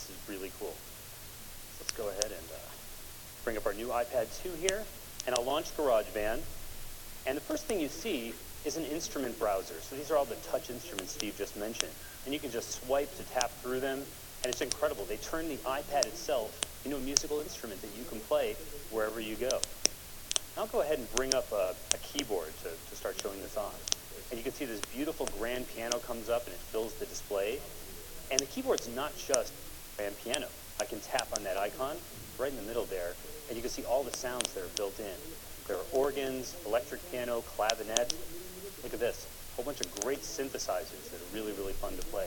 this is really cool. So let's go ahead and bring up our new iPad 2 here, and I'll launch GarageBand. And the first thing you see is an instrument browser. So these are all the touch instruments Steve just mentioned. And you can just swipe to tap through them, and it's incredible. They turn the iPad itself into a musical instrument that you can play wherever you go. I'll go ahead and bring up a keyboard to start showing this off. And you can see this beautiful grand piano comes up and it fills the display. And the keyboard's not just grand piano. I can tap on that icon right in the middle there, and you can see all the sounds that are built in. There are organs, electric piano, clavinet. Look at this, a whole bunch of great synthesizers that are really, really fun to play.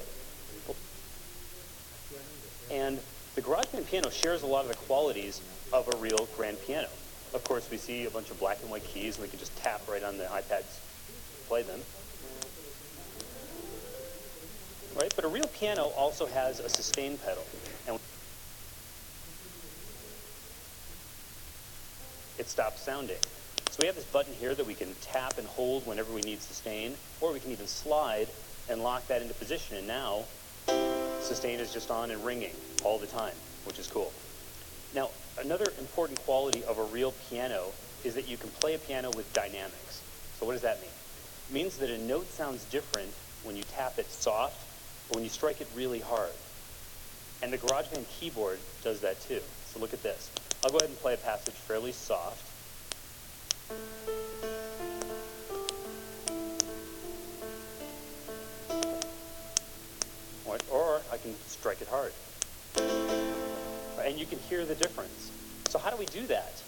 And the GarageBand piano shares a lot of the qualities of a real grand piano. Of course, we see a bunch of black and white keys, and we can just tap right on the iPads to play them. Right? But a real piano also has a sustain pedal. And it stops sounding. So we have this button here that we can tap and hold whenever we need sustain, or we can even slide and lock that into position. And now, sustain is just on and ringing all the time, which is cool. Now, another important quality of a real piano is that you can play a piano with dynamics. So what does that mean? It means that a note sounds different when you tap it soft or when you strike it really hard. And the GarageBand keyboard does that too. So look at this. I'll go ahead and play a passage fairly soft. Or I can strike it hard. And you can hear the difference. So how do we do that?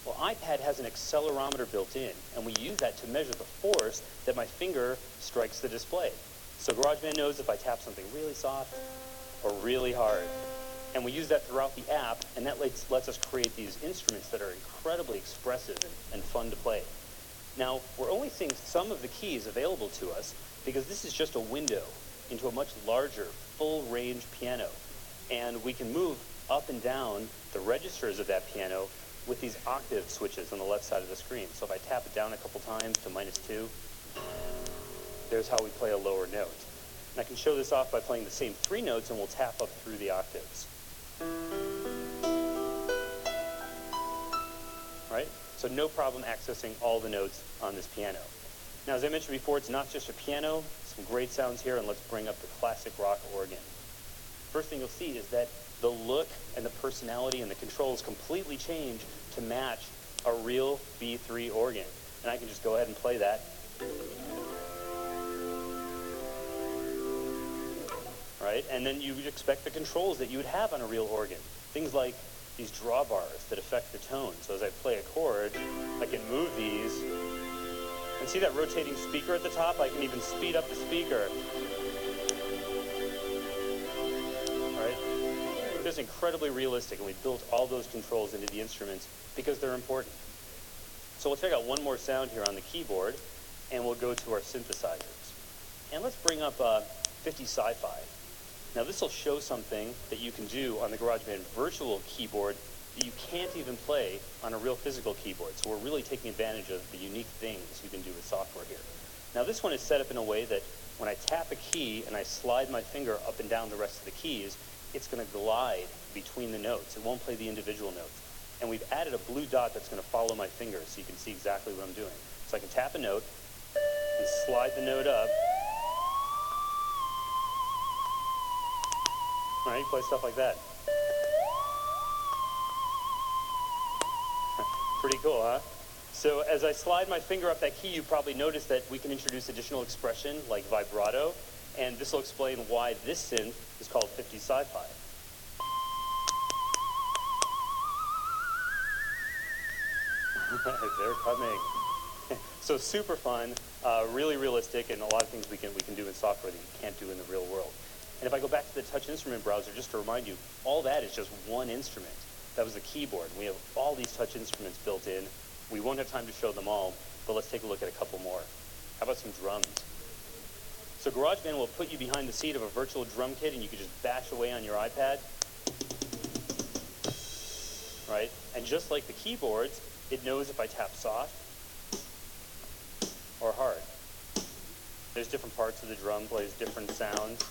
Well, iPad has an accelerometer built in, and we use that to measure the force that my finger strikes the display. So GarageBand knows if I tap something really soft or really hard. And we use that throughout the app, and that lets us create these instruments that are incredibly expressive and fun to play. Now, we're only seeing some of the keys available to us because this is just a window into a much larger, full-range piano. And we can move up and down the registers of that piano with these octave switches on the left side of the screen. So if I tap it down a couple times to -2, there's how we play a lower note. And I can show this off by playing the same 3 notes, and we'll tap up through the octaves. Right? So no problem accessing all the notes on this piano. Now, as I mentioned before, it's not just a piano. Some great sounds here, and let's bring up the classic rock organ. First thing you'll see is that the look and the personality and the controls completely change to match a real B3 organ. And I can just go ahead and play that. Right? And then you would expect the controls that you would have on a real organ. Things like these drawbars that affect the tone. So as I play a chord, I can move these. And see that rotating speaker at the top? I can even speed up the speaker. Right? It's incredibly realistic, and we built all those controls into the instruments because they're important. So we'll check out one more sound here on the keyboard, and we'll go to our synthesizers. And let's bring up 50 Sci-Fi. Now this will show something that you can do on the GarageBand virtual keyboard that you can't even play on a real physical keyboard. So we're really taking advantage of the unique things you can do with software here. Now this one is set up in a way that when I tap a key and I slide my finger up and down the rest of the keys, it's going to glide between the notes. It won't play the individual notes. And we've added a blue dot that's going to follow my finger so you can see exactly what I'm doing. So I can tap a note and slide the note up. All right, you play stuff like that. Pretty cool, huh? So as I slide my finger up that key, you probably noticed that we can introduce additional expression like vibrato, and this will explain why this synth is called 50 Sci-Fi. They're coming. So super fun, really realistic, and a lot of things we can do in software that you can't do in the real world. And if I go back to the touch instrument browser, just to remind you, all that is just one instrument. That was the keyboard. We have all these touch instruments built in. We won't have time to show them all, but let's take a look at a couple more. How about some drums? So GarageBand will put you behind the seat of a virtual drum kit, and you can just bash away on your iPad. Right? And just like the keyboards, it knows if I tap soft or hard. There's different parts of the drum, plays different sounds,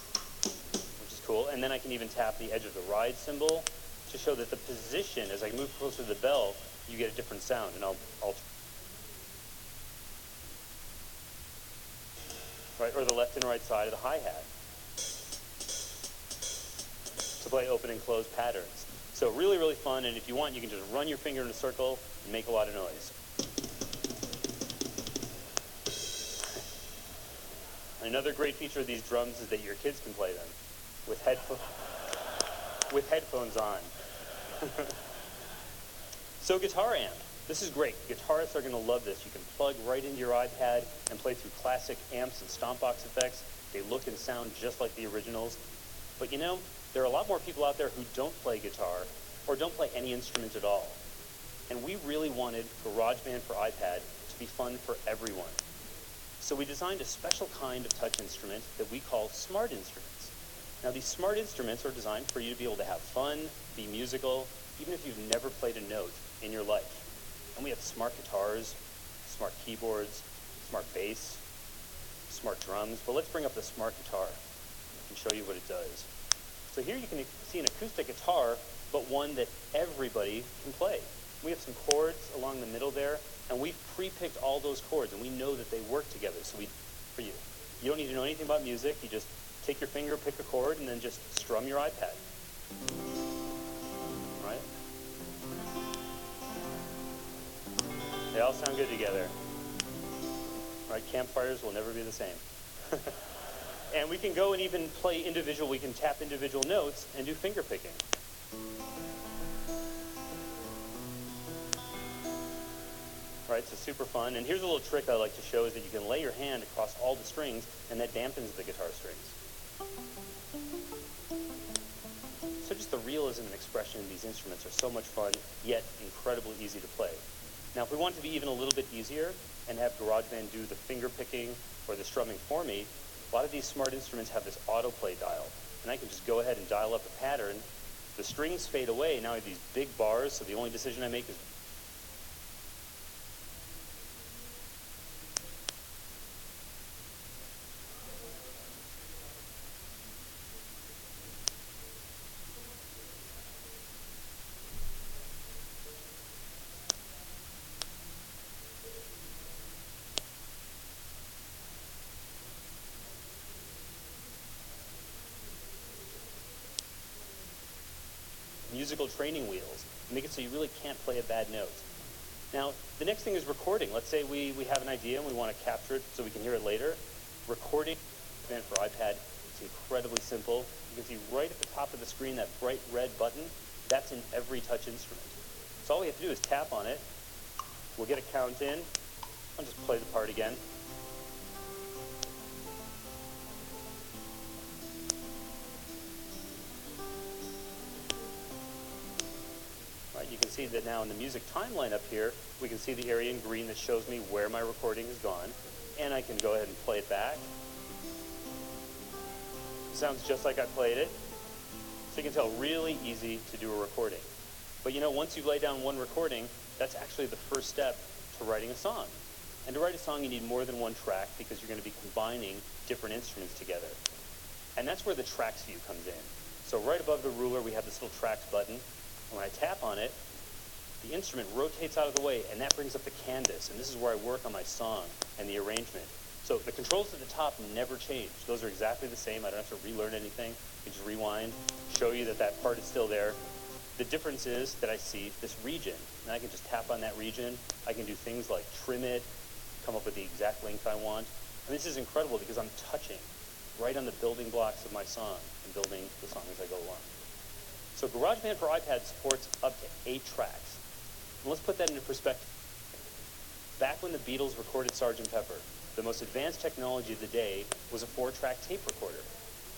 which is cool. And then I can even tap the edge of the ride cymbal to show that the position, as I move closer to the bell, you get a different sound. And I'll right, or the left and right side of the hi-hat to play open and close patterns. So really, really fun, and if you want, you can just run your finger in a circle and make a lot of noise. Another great feature of these drums is that your kids can play them with headphones on. So guitar amp. This is great. Guitarists are going to love this. You can plug right into your iPad and play through classic amps and stomp box effects. They look and sound just like the originals. But you know, there are a lot more people out there who don't play guitar or don't play any instrument at all. And we really wanted GarageBand for iPad to be fun for everyone. So we designed a special kind of touch instrument that we call smart instruments. Now these smart instruments are designed for you to be able to have fun, be musical, even if you've never played a note in your life. And we have smart guitars, smart keyboards, smart bass, smart drums. But let's bring up the smart guitar and show you what it does. So here you can see an acoustic guitar, but one that everybody can play. We have some chords along the middle there, and we've pre-picked all those chords, and we know that they work together. So for you, you don't need to know anything about music. You just take your finger, pick a chord, and then just strum your iPad. Right? They all sound good together. Right? Campfires will never be the same. And we can go and even play individual, we can tap individual notes and do finger picking. Right, so super fun. And here's a little trick I like to show is that you can lay your hand across all the strings and that dampens the guitar strings. So just the realism and expression in these instruments are so much fun, yet incredibly easy to play. Now, if we want it to be even a little bit easier and have GarageBand do the finger picking or the strumming for me, a lot of these smart instruments have this autoplay dial. And I can just go ahead and dial up a pattern. The strings fade away. Now I have these big bars, so the only decision I make is musical training wheels, make it so you really can't play a bad note. Now, the next thing is recording. Let's say we have an idea and we want to capture it so we can hear it later. Recording for iPad, it's incredibly simple. You can see right at the top of the screen that bright red button. That's in every touch instrument. So all we have to do is tap on it. We'll get a count in. I'll just play the part again. You can see that now in the music timeline up here, we can see the area in green that shows me where my recording has gone. And I can go ahead and play it back. Sounds just like I played it. So you can tell, really easy to do a recording. But you know, once you lay down one recording, that's actually the first step to writing a song. And to write a song, you need more than one track because you're going to be combining different instruments together. And that's where the tracks view comes in. So right above the ruler, we have this little tracks button. When I tap on it, the instrument rotates out of the way, and that brings up the canvas. And this is where I work on my song and the arrangement. So the controls at the top never change. Those are exactly the same. I don't have to relearn anything. I just rewind, show you that that part is still there. The difference is that I see this region, and I can just tap on that region. I can do things like trim it, come up with the exact length I want. And this is incredible because I'm touching right on the building blocks of my song and building the song as I go along. So GarageBand for iPad supports up to 8 tracks. And let's put that into perspective. Back when the Beatles recorded Sgt. Pepper, the most advanced technology of the day was a 4-track tape recorder.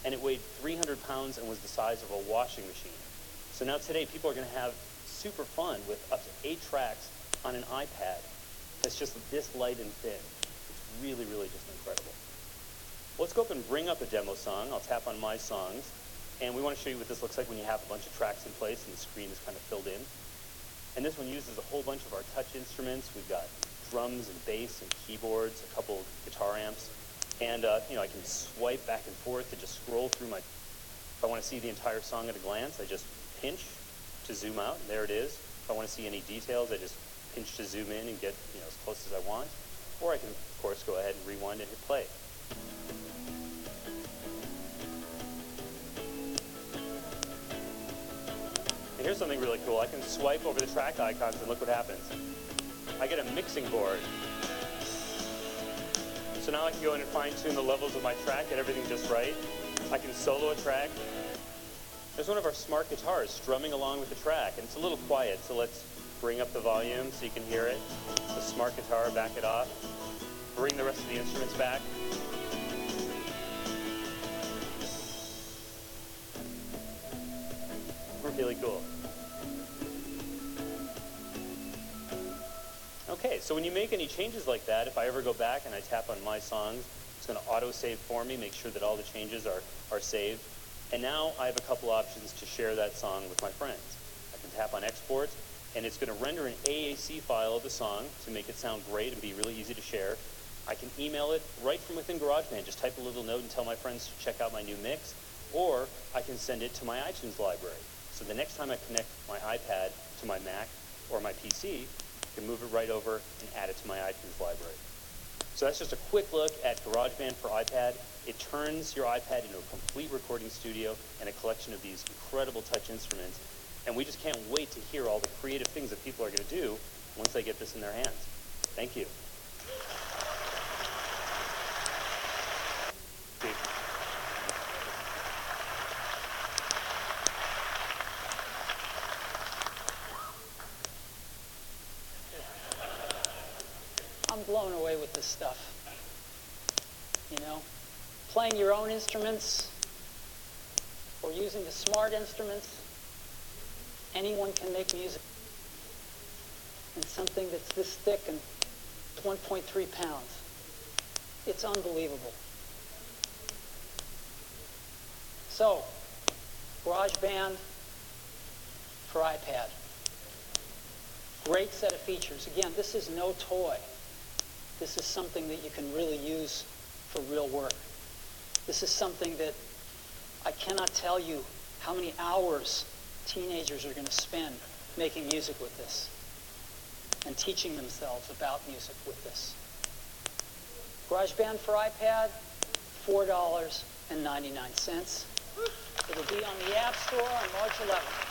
And it weighed 300 pounds and was the size of a washing machine. So now today, people are going to have super fun with up to 8 tracks on an iPad that's just this light and thin. It's really, really just incredible. Let's go up and bring up a demo song. I'll tap on My Songs. And we want to show you what this looks like when you have a bunch of tracks in place and the screen is kind of filled in. And this one uses a whole bunch of our touch instruments. We've got drums and bass and keyboards, a couple guitar amps. And I can swipe back and forth to just scroll through my If I want to see the entire song at a glance, I just pinch to zoom out, and there it is. If I want to see any details, I just pinch to zoom in and get as close as I want. Or I can, of course, go ahead and rewind and hit play. And here's something really cool. I can swipe over the track icons and look what happens. I get a mixing board. So now I can go in and fine-tune the levels of my track, get everything just right. I can solo a track. There's one of our smart guitars strumming along with the track, and it's a little quiet, so let's bring up the volume so you can hear it. The smart guitar, back it off. Bring the rest of the instruments back. Really cool. Okay, so when you make any changes like that, if I ever go back and I tap on my songs, it's going to auto-save for me, make sure that all the changes are saved. And now I have a couple options to share that song with my friends. I can tap on export, and it's going to render an AAC file of the song to make it sound great and be really easy to share. I can email it right from within GarageBand, just type a little note and tell my friends to check out my new mix, or I can send it to my iTunes library. So the next time I connect my iPad to my Mac or my PC, I can move it right over and add it to my iTunes library. So that's just a quick look at GarageBand for iPad. It turns your iPad into a complete recording studio and a collection of these incredible touch instruments. And we just can't wait to hear all the creative things that people are going to do once they get this in their hands. Thank you. I'm blown away with this stuff. Playing your own instruments or using the smart instruments, anyone can make music. And something that's this thick and 1.3 pounds. It's unbelievable. So, GarageBand for iPad. Great set of features. Again, this is no toy. This is something that you can really use for real work. This is something that I cannot tell you how many hours teenagers are going to spend making music with this and teaching themselves about music with this. GarageBand for iPad, $4.99. It'll be on the App Store on March 11th.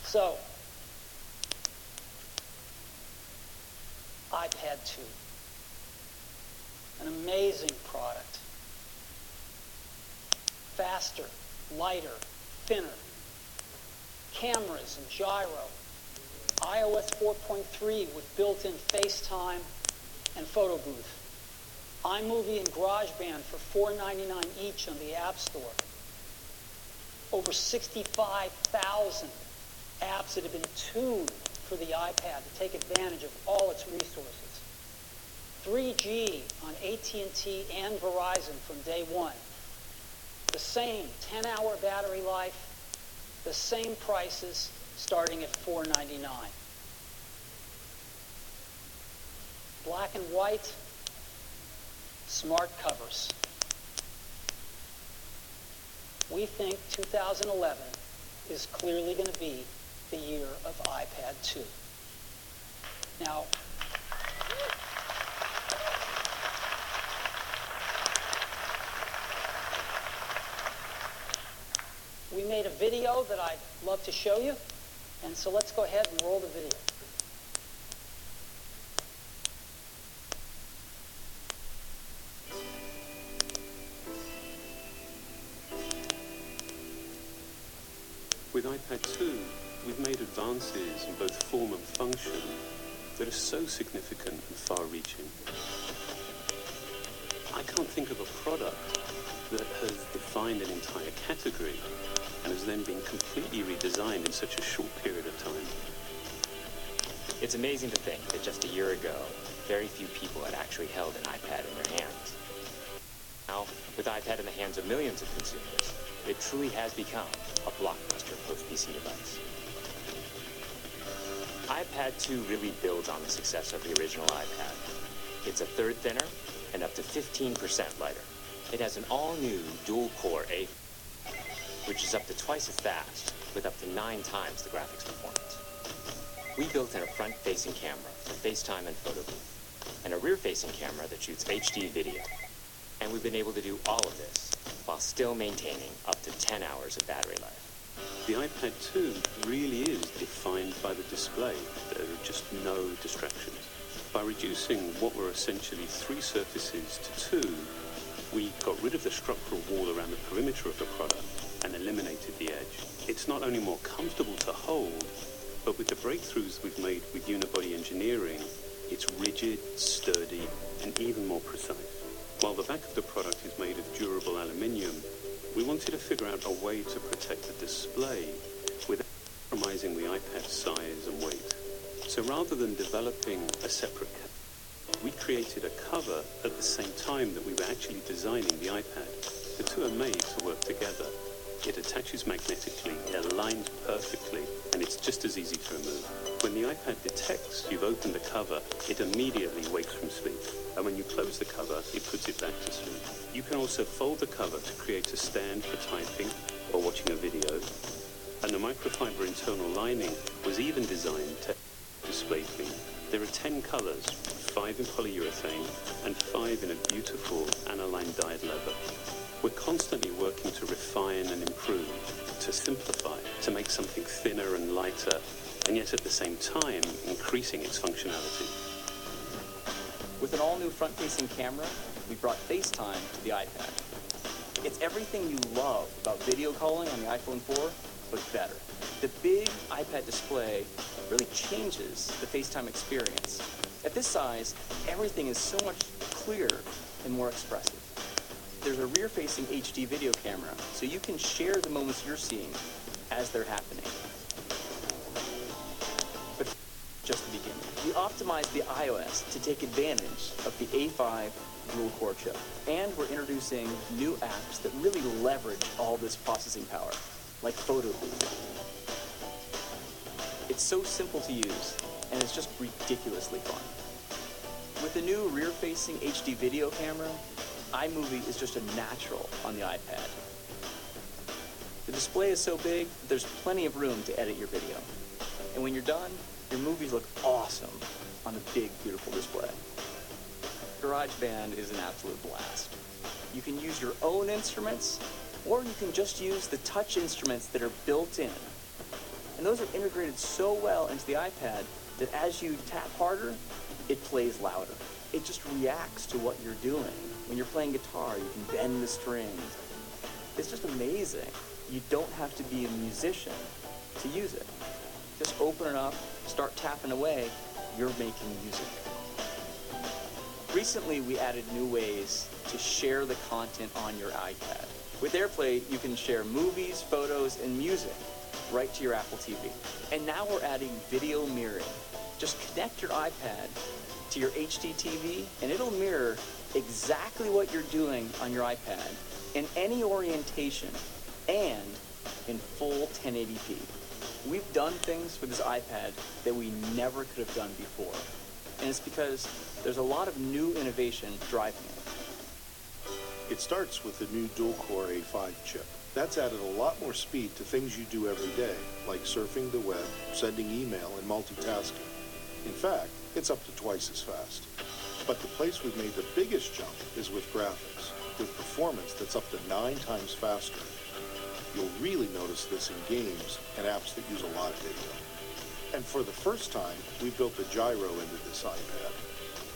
So, ipad2. An amazing product. Faster, lighter, thinner. Cameras and gyro. iOS 4.3 with built-in FaceTime and photo booth. iMovie and GarageBand for $4.99 each on the App Store. Over 65,000 apps that have been tuned for the iPad to take advantage of all its resources. 3G on AT&T and Verizon from day one. The same 10-hour battery life, the same prices starting at $4.99. Black and white, smart covers. We think 2011 is clearly going to be the year of iPad 2. Now, we made a video that I'd love to show you, and so let's go ahead and roll the video. With iPad 2, we've made advances in both form and function that are so significant and far-reaching. I can't think of a product that has defined an entire category and has then been completely redesigned in such a short period of time. It's amazing to think that just a year ago, very few people had actually held an iPad in their hands. Now, with iPad in the hands of millions of consumers, it truly has become a blockbuster post-PC device. iPad 2 really builds on the success of the original iPad. It's a third thinner and up to 15% lighter. It has an all-new dual-core A, which is up to twice as fast, with up to 9 times the graphics performance. We built in a front-facing camera for FaceTime and photo booth, and a rear-facing camera that shoots HD video. And we've been able to do all of this while still maintaining up to 10 hours of battery life. The iPad 2 really is defined by the display. There are just no distractions. By reducing what were essentially 3 surfaces to 2, we got rid of the structural wall around the perimeter of the product and eliminated the edge. It's not only more comfortable to hold, but with the breakthroughs we've made with unibody engineering, it's rigid, sturdy, and even more precise. While the back of the product is made of durable aluminium, we wanted to figure out a way to protect the display without compromising the iPad's size and weight. So rather than developing a separate cover, we created a cover at the same time that we were actually designing the iPad. The two are made to work together. It attaches magnetically, it aligns perfectly, and it's just as easy to remove. When the iPad detects you've opened the cover, it immediately wakes from sleep. And when you close the cover, it puts it back to sleep. You can also fold the cover to create a stand for typing or watching a video. And the microfiber internal lining was even designed to display theme. There are 10 colors, 5 in polyurethane and 5 in a beautiful aniline dyed leather. We're constantly working to refine and improve, to simplify, to make something thinner and lighter, and yet at the same time, increasing its functionality. With an all-new front-facing camera, we brought FaceTime to the iPad. It's everything you love about video calling on the iPhone 4, but better. The big iPad display really changes the FaceTime experience. At this size, everything is so much clearer and more expressive. There's a rear-facing HD video camera, so you can share the moments you're seeing as they're happening. But just the beginning. We optimized the iOS to take advantage of the A5 dual-core chip. And we're introducing new apps that really leverage all this processing power, like Photo Booth. It's so simple to use, and it's just ridiculously fun. With the new rear-facing HD video camera, iMovie is just a natural on the iPad. The display is so big that there's plenty of room to edit your video. And when you're done, your movies look awesome on the big, beautiful display. GarageBand is an absolute blast. You can use your own instruments, or you can just use the touch instruments that are built in. And those are integrated so well into the iPad that as you tap harder, it plays louder. It just reacts to what you're doing. When you're playing guitar, you can bend the strings. It's just amazing. You don't have to be a musician to use it. Just open it up, start tapping away, you're making music. Recently, we added new ways to share the content on your iPad. With AirPlay, you can share movies, photos, and music right to your Apple TV. And now we're adding video mirroring. Just connect your iPad to your HD TV, and it'll mirror exactly what you're doing on your iPad in any orientation and in full 1080p. We've done things with this iPad that we never could have done before. And it's because there's a lot of new innovation driving it. It starts with the new dual-core A5 chip. That's added a lot more speed to things you do every day, like surfing the web, sending email, and multitasking. In fact, it's up to twice as fast. But the place we've made the biggest jump is with graphics, with performance that's up to 9 times faster. You'll really notice this in games and apps that use a lot of video. And for the first time, we built a gyro into this iPad.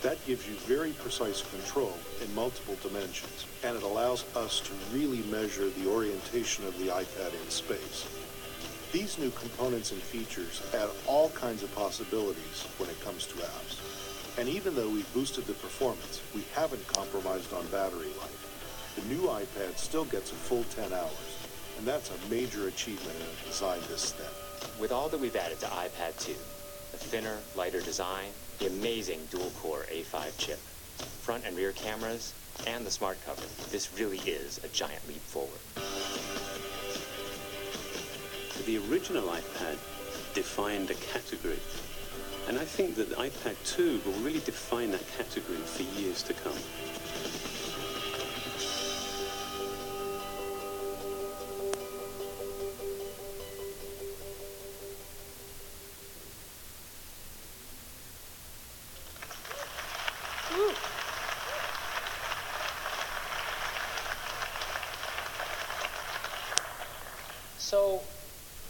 That gives you very precise control in multiple dimensions, and it allows us to really measure the orientation of the iPad in space. These new components and features add all kinds of possibilities when it comes to apps. And even though we've boosted the performance, we haven't compromised on battery life. The new iPad still gets a full 10 hours, and that's a major achievement in a design this thin. With all that we've added to iPad 2, the thinner, lighter design, the amazing dual-core A5 chip, front and rear cameras, and the smart cover, this really is a giant leap forward. The original iPad defined a category, and I think that the iPad 2 will really define that category for years to come. So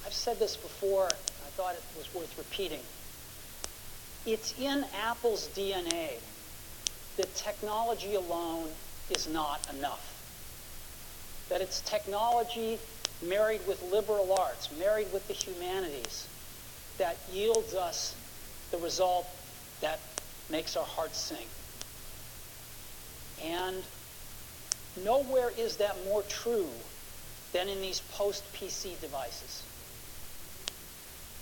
I've said this before. I thought it was worth repeating. It's in Apple's DNA that technology alone is not enough. That it's technology married with liberal arts, married with the humanities, that yields us the result that makes our hearts sing. And nowhere is that more true than in these post-PC devices.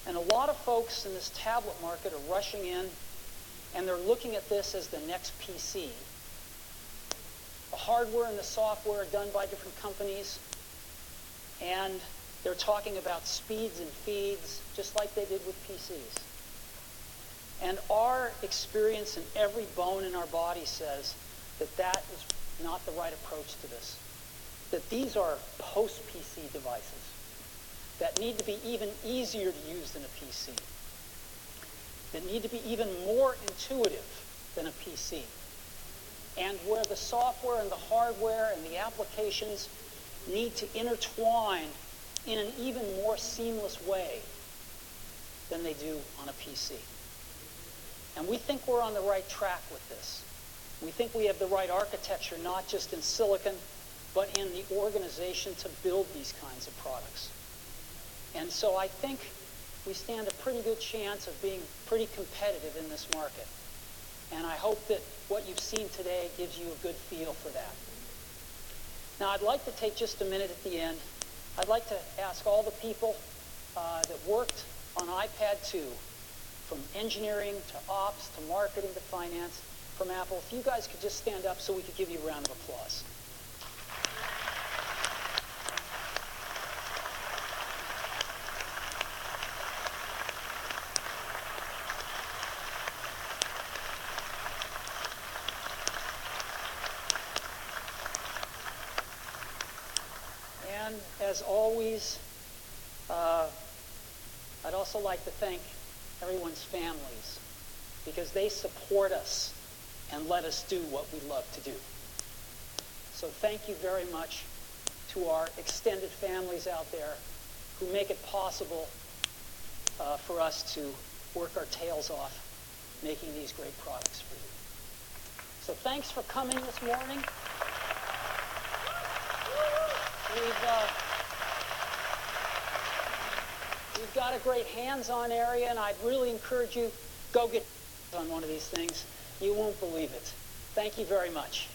And a lot of folks in this tablet market are rushing in, and they're looking at this as the next PC. The hardware and the software are done by different companies, and they're talking about speeds and feeds, just like they did with PCs. And our experience in every bone in our body says that that is not the right approach to this. That these are post-PC devices that need to be even easier to use than a PC, that need to be even more intuitive than a PC, and where the software and the hardware and the applications need to intertwine in an even more seamless way than they do on a PC. And we think we're on the right track with this. We think we have the right architecture, not just in silicon, but in the organization to build these kinds of products. And so I think we stand a pretty good chance of being pretty competitive in this market. And I hope that what you've seen today gives you a good feel for that. Now, I'd like to take just a minute at the end. I'd like to ask all the people that worked on ipad2, from engineering to ops to marketing to finance, from Apple, if you guys could just stand up so we could give you a round of applause. And as always, I'd also like to thank everyone's families, because they support us and let us do what we love to do. So thank you very much to our extended families out there who make it possible for us to work our tails off making these great products for you. So thanks for coming this morning. We've got a great hands-on area, and I'd really encourage you, go get on one of these things. You won't believe it. Thank you very much.